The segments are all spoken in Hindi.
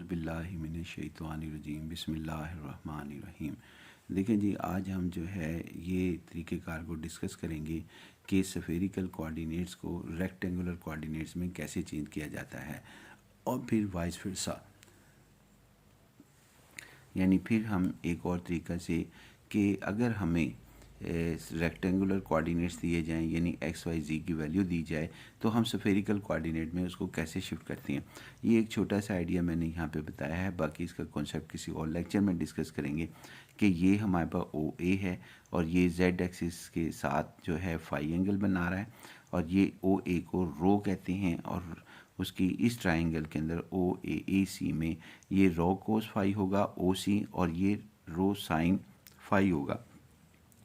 बिल्लाहि मिनश्शैतानिर्रजीम बिस्मिल्लाहिर्रहमानिर्रहीम। देखें जी, आज हम जो है ये तरीक़ेकार को डिस्कस करेंगे कि स्फेरिकल कोऑर्डिनेट्स को रेक्टेंगुलर कोऑर्डिनेट्स में कैसे चेंज किया जाता है और फिर वाइस वर्सा, यानी फिर हम एक और तरीक़ा से कि अगर हमें रेक्टेंगुलर कोऑर्डिनेट्स दिए जाएं, यानी एक्स वाई जी की वैल्यू दी जाए, तो हम स्फेरिकल कोऑर्डिनेट में उसको कैसे शिफ्ट करते हैं। ये एक छोटा सा आइडिया मैंने यहाँ पे बताया है, बाकी इसका कॉन्सेप्ट किसी और लेक्चर में डिस्कस करेंगे कि ये हमारे पास ओ ए है और ये जेड एक्सिस के साथ जो है फाई एंगल बना रहा है, और ये ओ ए को रो कहते हैं, और उसकी इस ट्राइंगल के अंदर ओ ए सी में ये रो कोस फाई होगा ओ सी, और ये रो साइन फाई होगा।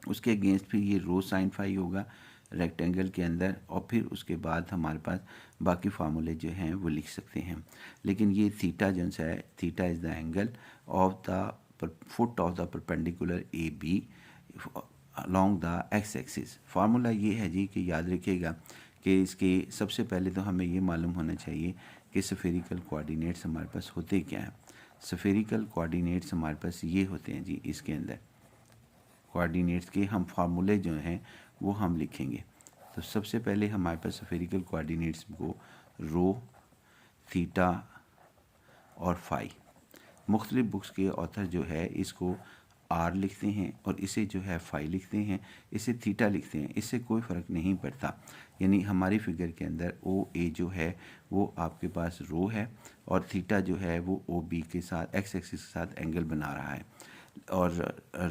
उसके अगेंस्ट फिर ये रो साइन फाई होगा रेक्टेंगल के अंदर, और फिर उसके बाद हमारे पास बाकी फार्मूले जो हैं वो लिख सकते हैं। लेकिन ये थीटा जो है, theta is the angle of the foot of the perpendicular A B along the X axis. Formula ये है जी कि याद रखिएगा कि इसके सबसे पहले तो हमें ये मालूम होना चाहिए कि स्फेरिकल कोऑर्डिनेट्स हमारे पास होते क्या हैं। स्फेरिकल कोऑर्डिनेट्स हमारे पास ये होते हैं जी, इसके अंदर कोऑर्डिनेट्स के हम फार्मूले जो हैं वो हम लिखेंगे। तो सबसे पहले हमारे पास स्फेरिकल कोऑर्डिनेट्स को रो, थीटा और फाई, मुख्तलिफ बुक्स के ऑथर जो है इसको आर लिखते हैं और इसे जो है फाई लिखते हैं, इसे थीटा लिखते हैं, इससे कोई फ़र्क नहीं पड़ता। यानी हमारी फिगर के अंदर ओ ए जो है वो आपके पास रो है, और थीटा जो है वो ओ बी के साथ एक्स एक्सिस के साथ एंगल बना रहा है, और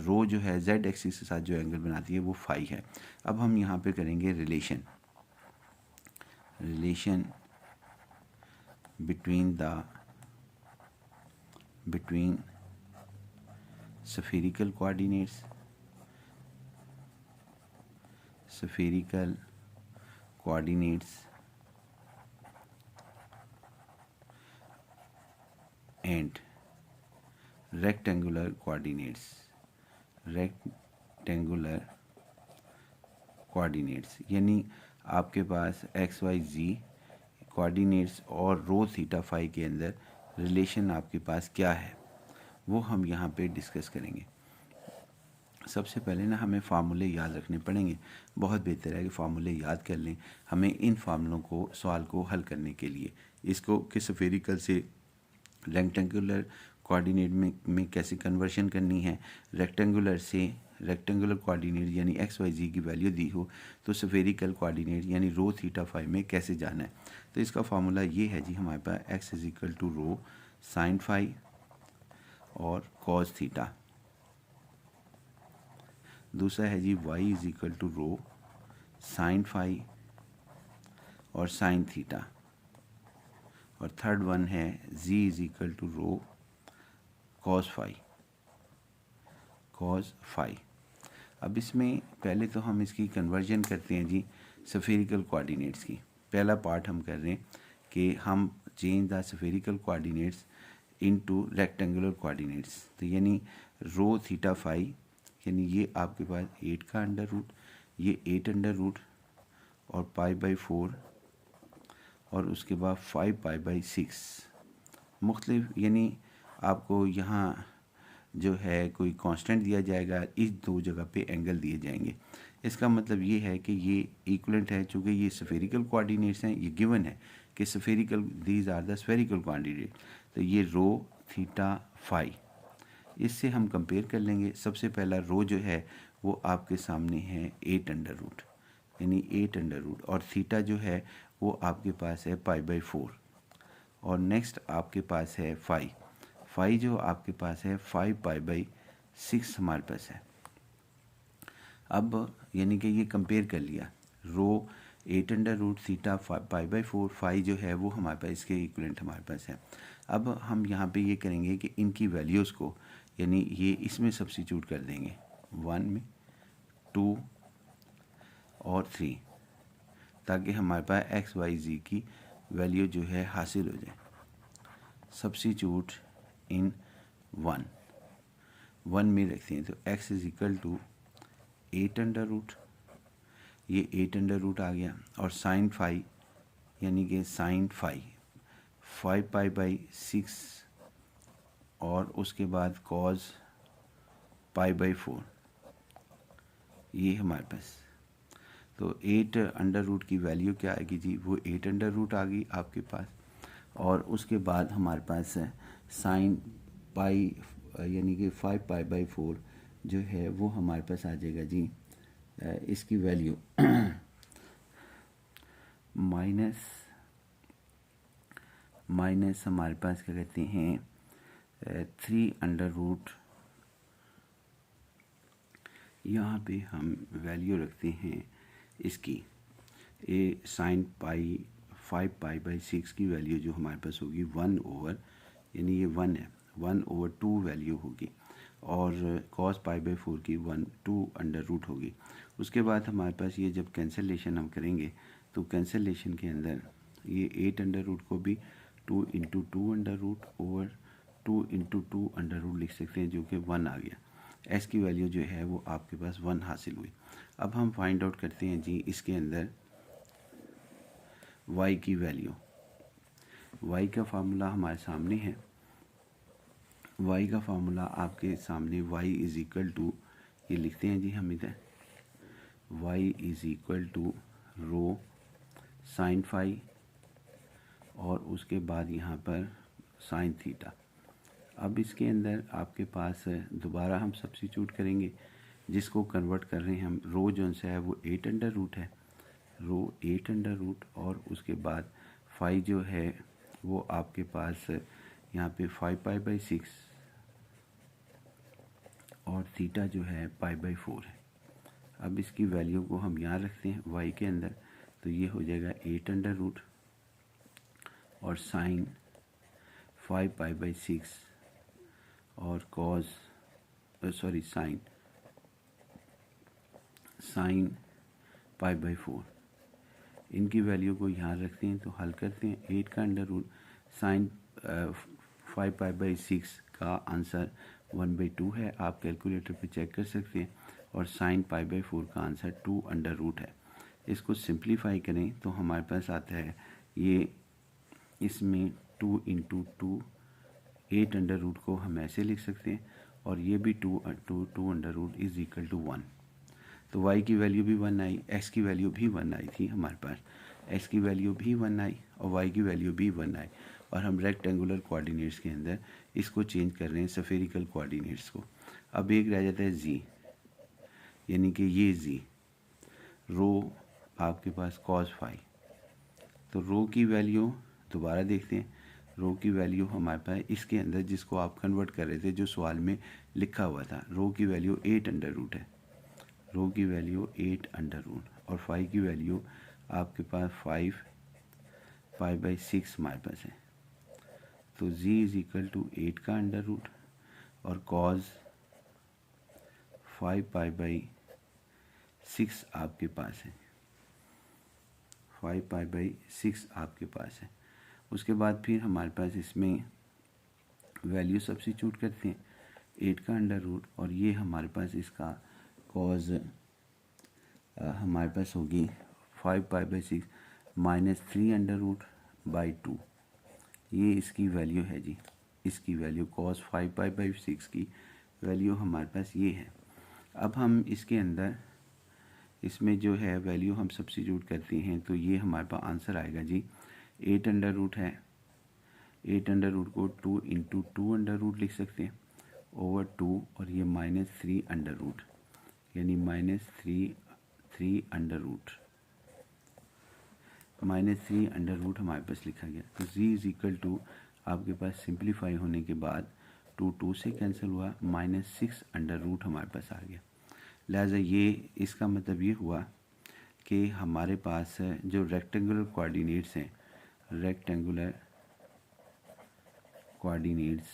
रो जो है जेड एक्सिस के साथ जो एंगल बनाती है वो फाई है। अब हम यहाँ पे करेंगे relation between spherical coordinates and rectangular coordinates, यानी आपके पास एक्स वाई जी कोऑर्डिनेट्स और रो थीटा फाई के अंदर रिलेशन आपके पास क्या है वो हम यहाँ पे डिस्कस करेंगे। सबसे पहले ना हमें फार्मूले याद रखने पड़ेंगे। बहुत बेहतर है कि फार्मूले याद कर लें हमें इन फार्मूलों को, सवाल को हल करने के लिए। इसको कि स्फेरिकल से रेक्टेंगुलर कोऑर्डिनेट में कैसे कन्वर्शन करनी है, रेक्टेंगुलर से रेक्टेंगुलर कोऑर्डिनेट यानी एक्स वाई जी की वैल्यू दी हो तो स्फेरिकल कोऑर्डिनेट यानी रो थीटा फाई में कैसे जाना है। तो इसका फार्मूला ये है जी, हमारे पास x is equal to rho sine phi और कॉस थीटा। दूसरा है जी y is equal to rho sine phi और साइन थीटा, और थर्ड वन है z is equal to rho cos phi. अब इसमें पहले तो हम इसकी कन्वर्जन करते हैं जी स्फेरिकल कोऑर्डिनेट्स की। पहला पार्ट हम कर रहे हैं कि हम change the spherical coordinates into rectangular coordinates. तो यानी रो थीटा फाई, यानी ये आपके पास 8 का अंडर रूट, ये 8 अंडर रूट और पाई बाई 4, और उसके बाद 5 पाई बाई 6 मुख्तलिफ, यानी आपको यहाँ जो है कोई कांस्टेंट दिया जाएगा, इस दो जगह पे एंगल दिए जाएंगे। इसका मतलब ये है कि ये इक्वलेंट है, चूँकि ये स्फेरिकल कोऑर्डिनेट्स हैं, ये गिवन है कि spherical these are the spherical coordinate. तो ये रो थीटा फाई, इससे हम कंपेयर कर लेंगे। सबसे पहला रो जो है वो आपके सामने है 8 अंडर रूट, यानी 8 अंडर रूट, और थीटा जो है वो आपके पास है पाई बाई 4, और नेक्स्ट आपके पास है फाई जो आपके पास है 5 पाई बाई 6 हमारे पास है। अब यानी कि ये कंपेयर कर लिया, rho 8 under root theta pi by 4, phi जो है वो हमारे पास इसके इक्वलेंट हमारे पास है। अब हम यहाँ पे ये करेंगे कि इनकी वैल्यूज़ को, यानी ये इसमें सब्स्टिट्यूट कर देंगे 1 में, 2 और 3, ताकि हमारे पास एक्स वाई जी की वैल्यू जो है हासिल हो जाए। सब्स्टिट्यूट इन 1 में रखते हैं, तो x is equal to 8 under root, ये 8 अंडर रूट आ गया, और साइन फाई यानी कि साइन फाई 5 पाई बाई 6 और उसके बाद कॉज π/4, ये हमारे पास। तो 8 अंडर रूट की वैल्यू क्या आएगी जी, वो 8 अंडर रूट आ गई आपके पास। और उसके बाद हमारे पास है साइन पाई यानी कि 5π/4 जो है वो हमारे पास आ जाएगा जी, इसकी वैल्यू माइनस हमारे पास क्या कहते हैं 3 अंडर रूट, यहाँ पे हम वैल्यू रखते हैं इसकी साइन पाई 5π/6 की वैल्यू जो हमारे पास होगी 1 ओवर, यानी ये 1 है, 1/2 वैल्यू होगी। और कॉस π/4 की 2 अंडर रूट होगी। उसके बाद हमारे पास ये जब कैंसलेशन हम करेंगे तो कैंसलेशन के अंदर ये 8 अंडर रूट को भी 2 × 2 under root over 2 × 2 under root लिख सकते हैं, जो कि 1 आ गया। एस की वैल्यू जो है वो आपके पास 1 हासिल हुई। अब हम फाइंड आउट करते हैं जी इसके अंदर y की वैल्यू। y का फार्मूला हमारे सामने है। y का फार्मूला आपके सामने y इज़ इक्वल टू, ये लिखते हैं जी हम इधर, y is equal to rho sine phi और उसके बाद यहाँ पर साइन थीटा। अब इसके अंदर आपके पास दोबारा हम सब्स्टिट्यूट करेंगे, जिसको कन्वर्ट कर रहे हैं हम। रो जो सा है वो 8 अंडर रूट है, रो 8 अंडर रूट, और उसके बाद फाई जो है वो आपके पास यहाँ पे 5π/6 और थीटा जो है π/4 है। अब इसकी वैल्यू को हम यहाँ रखते हैं y के अंदर, तो ये हो जाएगा 8 अंडर रूट और साइन 5π/6 और कॉज साइन π/4। इनकी वैल्यू को यहाँ रखते हैं तो हल करते हैं। 8 का अंडर रूट साइन 5π/6 का आंसर 1/2 है, आप कैलकुलेटर पे चेक कर सकते हैं। और साइन π/4 का आंसर 2 अंडर रूट है। इसको सिंप्लीफाई करें तो हमारे पास आता है ये, इसमें 2 × 2 8 अंडर रूट को हम ऐसे लिख सकते हैं, और ये भी 2 under root is equal to 1। तो y की वैल्यू भी 1 आई, x की वैल्यू भी 1 आई थी हमारे पास, x की वैल्यू भी 1 आई और y की वैल्यू भी 1 आई। और हम रेक्टेंगुलर कोऑर्डिनेट्स के अंदर इसको चेंज कर रहे हैं स्फेरिकल कोऑर्डिनेट्स को। अब एक रह जाता है z, यानी कि ये z रो आपके पास कॉस फाई। तो रो की वैल्यू दोबारा देखते हैं, रो की वैल्यू हमारे पास इसके अंदर जिसको आप कन्वर्ट कर रहे थे, जो सवाल में लिखा हुआ था, रो की वैल्यू 8 अंडर रूट है, रो की वैल्यू 8 अंडर रूट, और फाई की वैल्यू आपके पास 5π/6 हमारे पास है। तो z इज़ इक्वल टू 8 का अंडर रूट और कॉज 5π/6 आपके पास है, 5π/6 आपके पास है। उसके बाद फिर हमारे पास इसमें वैल्यू सब्स्टिट्यूट करते हैं, 8 का अंडर रूट, और ये हमारे पास इसका कॉज हमारे पास होगी 5π/6 -3 अंडर रूट बाई 2। ये इसकी वैल्यू है जी, इसकी वैल्यू कॉस 5π/6 की वैल्यू हमारे पास ये है। अब हम इसके अंदर इसमें जो है वैल्यू हम सब्स्टिट्यूट करते हैं, तो ये हमारे पास आंसर आएगा जी 8 अंडर रूट है, 8 अंडर रूट को 2 × 2 अंडर रूट लिख सकते हैं ओवर 2, और ये -3 अंडर रूट, यानी -3 अंडर रूट, -3 अंडर रूट हमारे पास लिखा गया। तो z इज़ इक्वल टू आपके पास सिंप्लीफाई होने के बाद 2 से कैंसिल हुआ, -6 अंडर रूट हमारे पास आ गया। लिहाजा ये इसका मतलब ये हुआ कि हमारे पास जो रेक्टेंगुलर कोऑर्डिनेट्स हैं, रेक्टेंगुलर कोऑर्डिनेट्स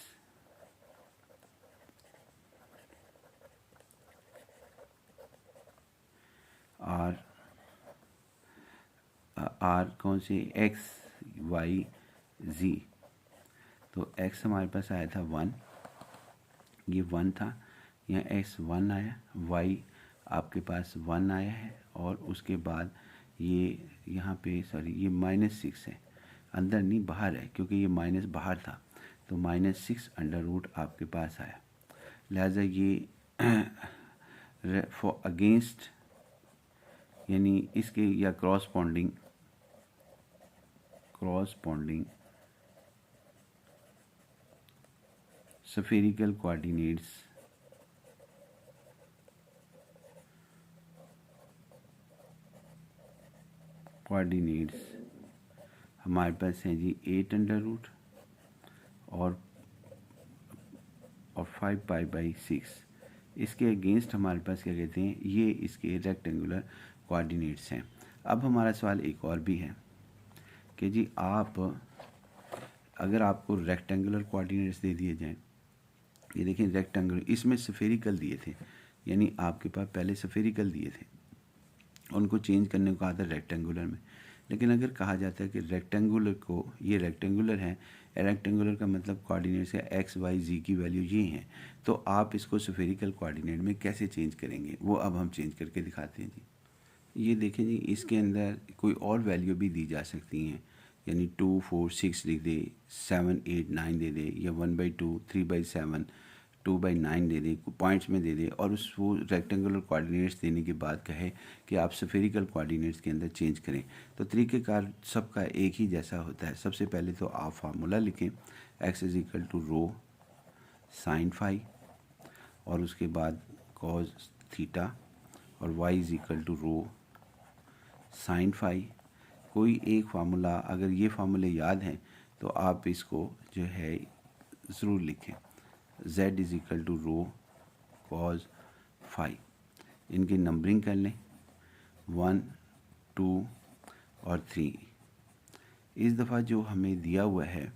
आर कौन से, x y z। तो x हमारे पास आया था 1, ये 1 था, यहाँ x 1 आया, y आपके पास 1 आया है, और उसके बाद ये यहाँ पे ये -6 है, अंदर नहीं बाहर है, क्योंकि ये माइनस बाहर था। तो -6 अंडर रूट आपके पास आया। लिहाजा ये फॉर अगेंस्ट यानी इसके या क्रॉसपॉन्डिंग spherical कोऑर्डिनेट्स हमारे पास हैं जी 8 अंडर रूट और 5π/6। इसके अगेंस्ट हमारे पास क्या कहते हैं, ये इसके रेक्टेंगुलर कोऑर्डिनेट्स हैं। अब हमारा सवाल एक और भी है कि जी अगर आपको रेक्टेंगुलर कोऑर्डिनेट्स दे दिए जाएं, ये देखें रेक्टेंगुलर, इसमें स्फेरिकल दिए थे, यानी आपके पास पहले स्फेरिकल दिए थे, उनको चेंज करने को कहा था रेक्टेंगुलर में। लेकिन अगर कहा जाता है कि रेक्टेंगुलर को, ये रेक्टेंगुलर है, रेक्टेंगुलर का मतलब कोऑर्डिनेट्स है एक्स वाई जी की वैल्यू ये हैं, तो आप इसको स्फेरिकल कोऑर्डिनेट में कैसे चेंज करेंगे, वो अब हम चेंज करके दिखाते हैं जी। ये देखें जी, इसके अंदर कोई और वैल्यू भी दी जा सकती हैं, यानी 2, 4, 6 लिख दे, 7, 8, 9 दे दे, या 1/2, 3/7, 2/9 दे दे, पॉइंट्स में दे दे, और वो रेक्टेंगुलर कोऑर्डिनेट्स देने के बाद कहे कि आप स्फेरिकल कोऑर्डिनेट्स के अंदर चेंज करें। तो तरीक़ेकार सबका एक ही जैसा होता है। सबसे पहले तो आप फार्मूला लिखें, x = रो साइन फाई, और उसके बाद कॉस थीटा, और y = रो साइन फाई। कोई एक फार्मूला, अगर ये फार्मूले याद हैं तो आप इसको जो है ज़रूर लिखें, z = रो कॉस फाई। इनकी नंबरिंग कर लें 1, 2 और 3। इस दफ़ा जो हमें दिया हुआ है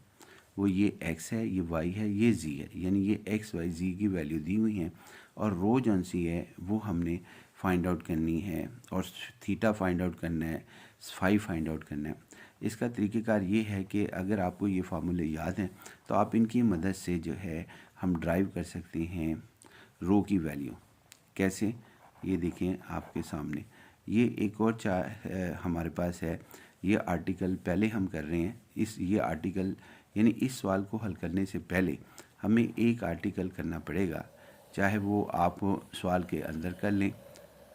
वो ये x है, ये y है, ये z है, यानी ये x, y, z की वैल्यू दी हुई हैं, और रो जौन सी है वो हमने फाइंड आउट करनी है, और थीटा फाइंड आउट करना है, फाई फाइंड आउट करना है। इसका तरीक़ेकार ये है कि अगर आपको ये फार्मूले याद हैं तो आप इनकी मदद से जो है हम ड्राइव कर सकते हैं रो की वैल्यू। कैसे, ये देखें आपके सामने, ये एक और हमारे पास है, ये आर्टिकल पहले हम कर रहे हैं। ये आर्टिकल यानी इस सवाल को हल करने से पहले हमें एक आर्टिकल करना पड़ेगा, चाहे वो आप सवाल के अंदर कर लें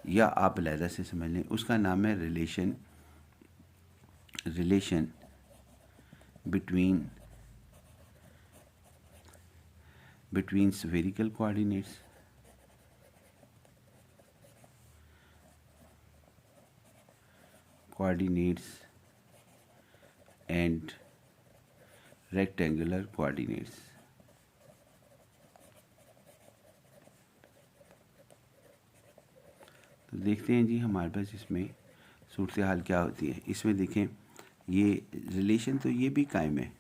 या आप अलहदा से समझ लें। उसका नाम है relation between spherical coordinates and rectangular coordinates. तो देखते हैं जी हमारे पास इसमें सूरत हाल क्या होती है। इसमें देखें ये रिलेशन तो ये भी कायम है,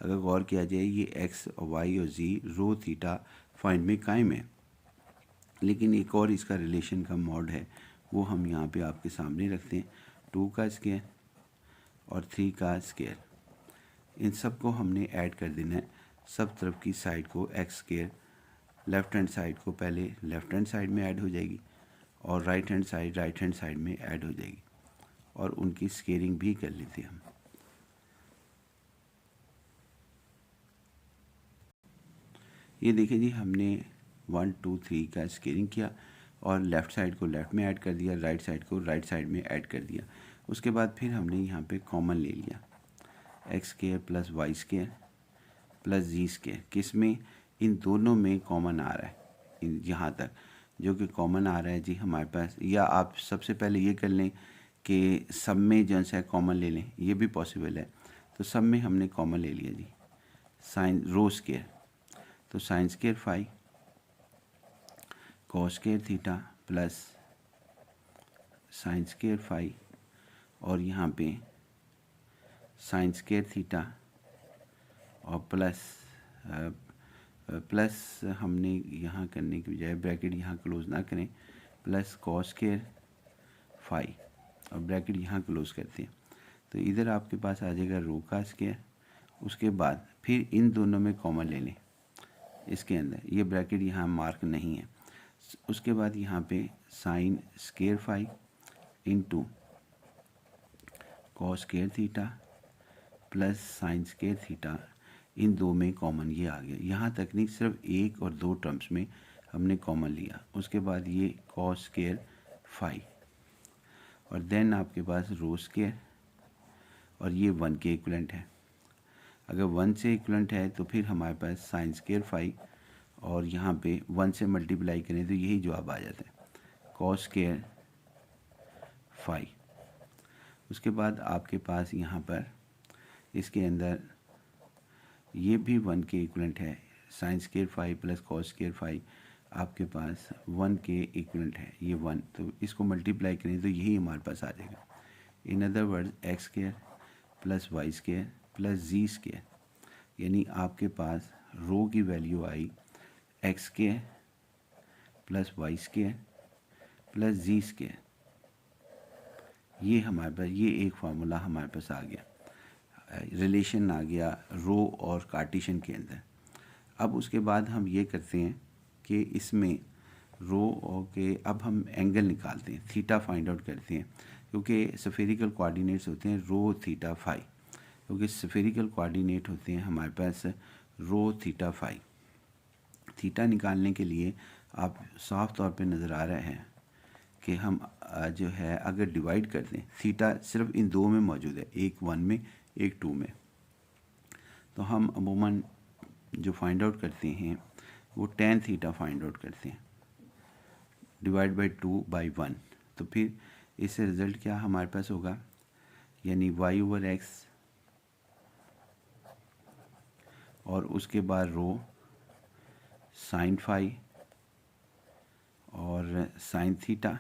अगर गौर किया जाए ये एक्स और वाई और जी रो थीटा फाइंड में कायम है, लेकिन एक और इसका रिलेशन का मॉड है, वो हम यहाँ पे आपके सामने रखते हैं। 2 का स्क्वायर और 3 का स्क्वायर, इन सब को हमने ऐड कर देना है। सब तरफ की साइड को x square, left hand side को पहले लेफ़्ट हैंड साइड में ऐड हो जाएगी, और राइट हैंड साइड में ऐड हो जाएगी, और उनकी स्केयरिंग भी कर लेते हैं हम। ये देखिए जी, हमने 1, 2, 3 का स्केयरिंग किया, और लेफ़्ट साइड को लेफ़्ट में ऐड कर दिया, राइट साइड को राइट साइड में ऐड कर दिया। उसके बाद फिर हमने यहाँ पे कॉमन ले लिया, x² + y² + z²। किस में, इन दोनों में कॉमन आ रहा है, यहाँ तक जो कि कॉमन आ रहा है जी हमारे पास। या आप सबसे पहले ये कर लें कि सब में जो है कॉमन ले लें, ये भी पॉसिबल है। तो सब में हमने कॉमन ले लिया जी, साइन रो स्क्वायर, तो sine square phi cos square theta plus sine square phi, और यहाँ पे साइन स्क्वायर थीटा, और प्लस हमने यहाँ करने की बजाय ब्रैकेट यहाँ क्लोज ना करें, प्लस कॉस स्क्वायर फाई, और ब्रैकेट यहाँ क्लोज करते हैं। तो इधर आपके पास आ जाएगा रो का स्क्वायर। उसके बाद फिर इन दोनों में कॉमन ले लें, इसके अंदर ये ब्रैकेट यहाँ मार्क नहीं है। उसके बाद यहाँ पे sine square phi into cos square theta plus sine square theta, इन दो में कॉमन ये आ गया। यहाँ तक नहीं, सिर्फ एक और दो टर्म्स में हमने कॉमन लिया। उसके बाद ये कॉस स्क्वायर फाई, और देन आपके पास रो स्क्वायर, और ये 1 के इक्वलेंट है। अगर 1 से इक्वलेंट है तो फिर हमारे पास साइन स्क्वायर फाई, और यहाँ पे 1 से मल्टीप्लाई करें तो यही जवाब आ जाता है, कॉस स्क्वायर फाई। उसके बाद आपके पास यहाँ पर इसके अंदर ये भी 1 के इक्वलेंट है, sine square phi plus cos square phi आपके पास 1 के इक्वलेंट है, ये 1, तो इसको मल्टीप्लाई करें तो यही हमारे पास आ जाएगा। In other word x square plus y square plus z square, यानी आपके पास रो की वैल्यू आई x square plus y square plus z square. ये हमारे पास ये एक फार्मूला हमारे पास आ गया, रिलेशन आ गया रो और कार्टेशियन के अंदर। अब उसके बाद हम ये करते हैं कि इसमें रो के अब हम एंगल निकालते हैं, थीटा फाइंड आउट करते हैं, क्योंकि स्फेरिकल कोऑर्डिनेट्स होते हैं रो थीटा फाई, क्योंकि स्फेरिकल कोऑर्डिनेट होते हैं हमारे पास रो थीटा फाई। थीटा निकालने के लिए आप साफ तौर पे नज़र आ रहा है कि हम जो है अगर डिवाइड कर दें, थीटा सिर्फ इन दो में मौजूद है, एक 1 में एक 2 में, तो हम अमूमन जो फाइंड आउट करते हैं वो टेन थीटा फाइंड आउट करते हैं, डिवाइड बाई 2/1। तो फिर इससे रिज़ल्ट क्या हमारे पास होगा, यानी y/x और उसके बाद रो साइन फाई और sine theta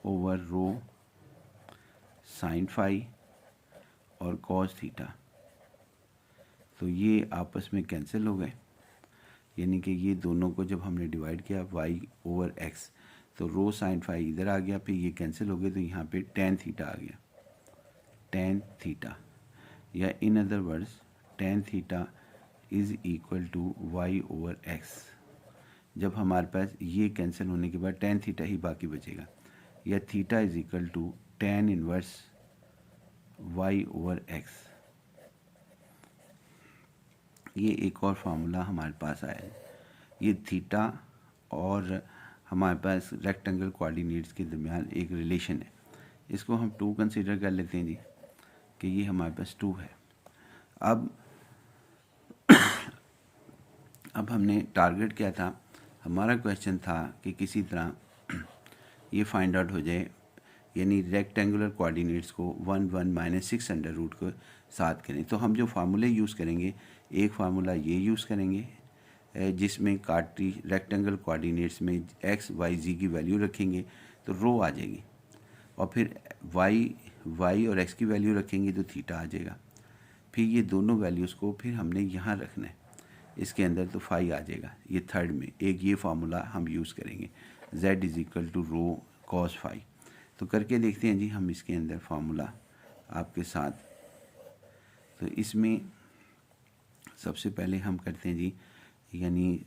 over rho sine phi और कॉस थीटा। तो ये आपस में कैंसिल हो गए, यानी कि ये दोनों को जब हमने डिवाइड किया y/x, तो रो साइन फाई इधर आ गया, फिर ये कैंसिल हो गए, तो यहाँ पे टेन थीटा आ गया, टेन थीटा, या in other words tan theta is equal to y/x। जब हमारे पास ये कैंसिल होने के बाद टेन थीटा ही बाकी बचेगा, या theta is equal to tan inverse y/x। ये एक और फार्मूला हमारे पास आया है। ये थीटा और हमारे पास रेक्टेंगल कोऑर्डिनेट्स के दरमियान एक रिलेशन है, इसको हम 2 कंसीडर कर लेते हैं जी, कि ये हमारे पास 2 है। अब हमने टारगेट क्या था, हमारा क्वेश्चन था कि किसी तरह ये फाइंड आउट हो जाए, यानी रेक्टेंगुलर कोऑर्डिनेट्स को 1 1 -6 अंडर रूट को साथ करें। तो हम जो फार्मूले यूज़ करेंगे, एक फार्मूला ये यूज़ करेंगे जिसमें रेक्टेंगल कोऑर्डिनेट्स में एक्स वाई जी की वैल्यू रखेंगे तो रो आ जाएगी, और फिर वाई और एक्स की वैल्यू रखेंगे तो थीटा आ जाएगा। फिर ये दोनों वैल्यूज़ को फिर हमने यहाँ रखना है इसके अंदर, तो फाई आ जाएगा। ये थर्ड में एक ये फार्मूला हम यूज़ करेंगे, z is equal to rho cos phi. तो करके देखते हैं जी हम इसके अंदर फार्मूला आपके साथ। तो इसमें सबसे पहले हम करते हैं जी, यानी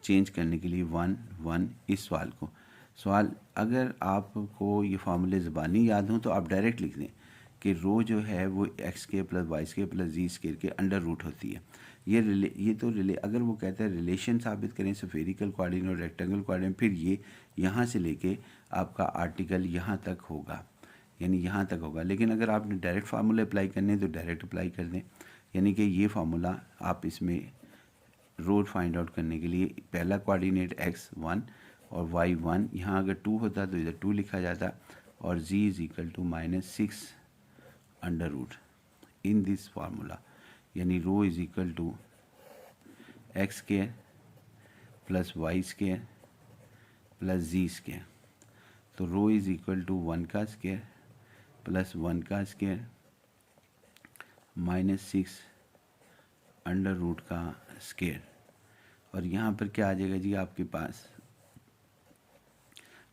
चेंज करने के लिए 1 1 इस सवाल अगर आपको ये फार्मूले ज़बानी याद हों तो आप डायरेक्ट लिख दें कि रो जो है वो x square plus y square plus z square के अंडर रूट होती है। अगर वो कहता है रिलेशन साबित करें स्फेरिकल कोऑर्डिनेट और रेक्टेंगल कोऑर्डिनेट, फिर ये यहाँ से लेके आपका आर्टिकल यहाँ तक होगा, यानी यहाँ तक होगा। लेकिन अगर आपने डायरेक्ट फार्मूला अप्लाई करने हैं तो डायरेक्ट अप्लाई कर दें, यानी कि ये फार्मूला आप इसमें रो फाइंड आउट करने के लिए पहला कोऑर्डिनेट x 1 और y 1, यहाँ अगर 2 होता तो इधर 2 लिखा जाता, और z is equal to -6 under root in this formula, यानी rho is equal to x square plus y square plus z square. तो रो इज इक्वल टू 1 का स्क्वायर प्लस 1 का स्क्वायर -6 अंडर रूट का स्क्वायर, और यहाँ पर क्या आ जाएगा जी आपके पास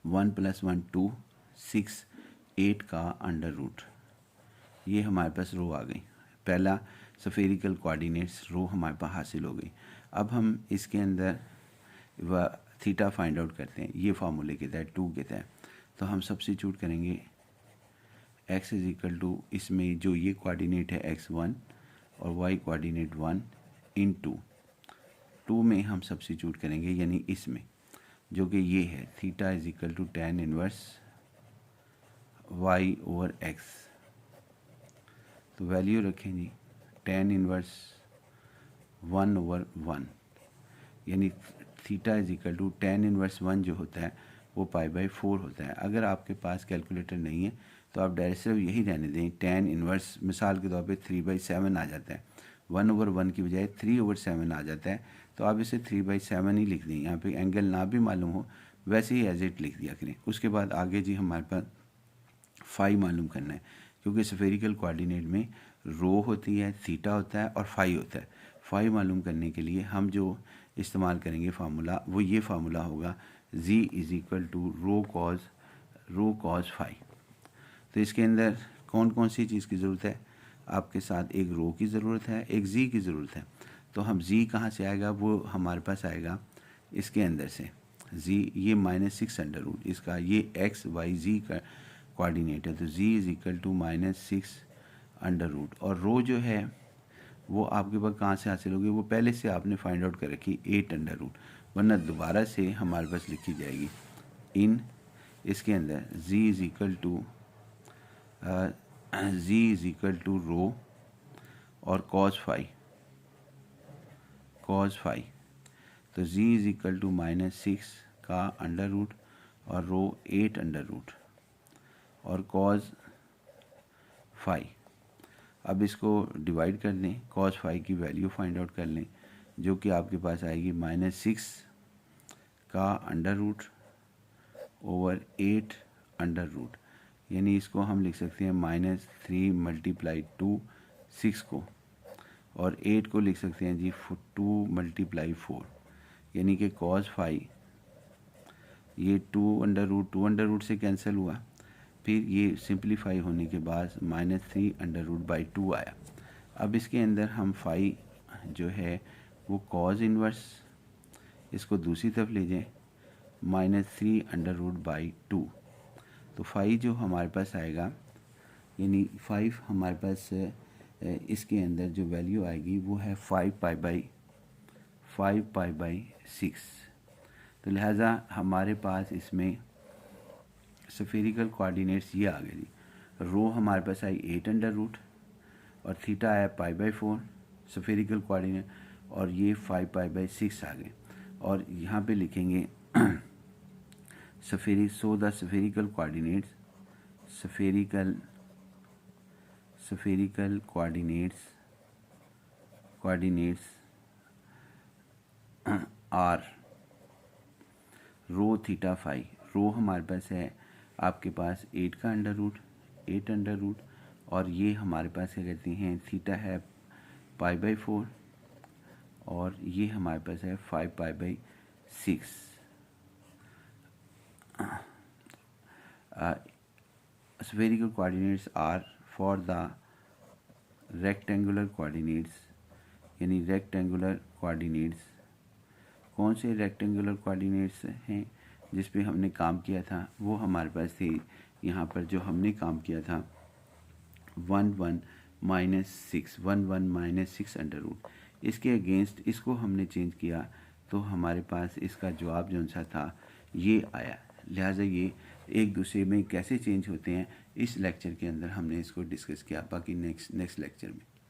1 + 1 2 6 8 का अंडर रूट। ये हमारे पास रो आ गई, पहला स्फेरिकल कोऑर्डिनेट्स रो हमारे पास हासिल हो गई। अब हम इसके अंदर थीटा फाइंड आउट करते हैं, ये फार्मूले के तहत 2 के तहत। तो हम सब्स्टिट्यूट करेंगे x इज इक्वल टू, इसमें जो ये कोऑर्डिनेट है x 1 और y कोऑर्डिनेट 1 इंटू 2 में हम सब्स्टिट्यूट करेंगे, यानी इसमें जो कि ये है theta is equal to tan inverse y over x। तो वैल्यू रखें जी tan इनवर्स 1 ओवर 1, यानी theta is equal to tan inverse 1 जो होता है वो π/4 होता है। अगर आपके पास कैलकुलेटर नहीं है तो आप डायरेक्ट सिर्फ यही रहने दें, tan इनवर्स मिसाल के तौर पे 3/7 आ जाता है, 1 ओवर 1 की बजाय 3 ओवर 7 आ जाता है, तो आप इसे 3/7 ही लिख दें। यहाँ पे एंगल ना भी मालूम हो वैसे ही एज इट लिख दिया करें। उसके बाद आगे जी हमारे पास फाई मालूम करना है, क्योंकि स्फेरिकल कोऑर्डिनेट में रो होती है, थीटा होता है और फाई होता है। फाई मालूम करने के लिए हम जो इस्तेमाल करेंगे फार्मूला वो ये फार्मूला होगा z is equal to rho cos phi. तो इसके अंदर कौन कौन सी चीज़ की ज़रूरत है? आपके साथ एक रो की ज़रूरत है, एक z की ज़रूरत है। तो हम z कहाँ से आएगा? वो हमारे पास आएगा इसके अंदर से z, ये -6 अंडर रूट इसका, ये x y z का कोऑर्डिनेट है, तो z is equal to -6 under root. और रो जो है वो आपके पास कहाँ से हासिल होगी? वो पहले से आपने फाइंड आउट कर रखी 8 अंडर रूट, वरना दोबारा से हमारे पास लिखी जाएगी इन इसके अंदर z is equal to rho और कॉस फाई। तो z इज़ इक्वल टू -6 का अंडर रूट और रो 8 अंडर रूट और कॉस फाई। अब इसको डिवाइड कर लें, कॉस फाई की वैल्यू फाइंड आउट कर लें, जो कि आपके पास आएगी -6 का under root over 8 under root, यानी इसको हम लिख सकते हैं -3 मल्टीप्लाई 2 6 को, और 8 को लिख सकते हैं जी 2 मल्टीप्लाई 4, यानी कि कॉस फाई ये 2 अंडर रूट से कैंसिल हुआ, फिर ये सिंप्लीफाई होने के बाद -3 अंडर रूट बाई 2 आया। अब इसके अंदर हम फाई जो है वो कॉस इनवर्स, इसको दूसरी तरफ ले जाएं, -3 अंडर रूट बाई 2, तो फाई जो हमारे पास आएगा यानी 5 हमारे पास इसके अंदर जो वैल्यू आएगी वो है 5π/6। तो लिहाजा हमारे पास इसमें स्फेरिकल कोऑर्डिनेट्स ये आ गए जी। रो हमारे पास आई 8 अंडर रूट और थीटा आया π/4 स्फेरिकल कोऑर्डिनेट, और ये 5π/6 आ गए। और यहाँ पे लिखेंगे spherical coordinates are rho theta phi. Rho हमारे पास है आपके पास 8 का अंडर रूट और ये हमारे पास क्या कहते हैं थीटा है π/4 और ये हमारे पास है 5π/6। Spherical coordinates are for the rectangular coordinates, यानी रेक्टेंगुलर कोऑर्डिनेट्स कौन से रेक्टेंगुलर कोऑर्डिनेट्स हैं जिस पे हमने काम किया था? वो हमारे पास थी यहाँ पर जो हमने काम किया था 1 1 -6 अंडर रूट। इसके अगेंस्ट इसको हमने चेंज किया तो हमारे पास इसका जवाब जो सा था ये आया। लिहाजा ये एक दूसरे में कैसे चेंज होते हैं इस लेक्चर के अंदर हमने इसको डिस्कस किया। बाकी नेक्स्ट लेक्चर में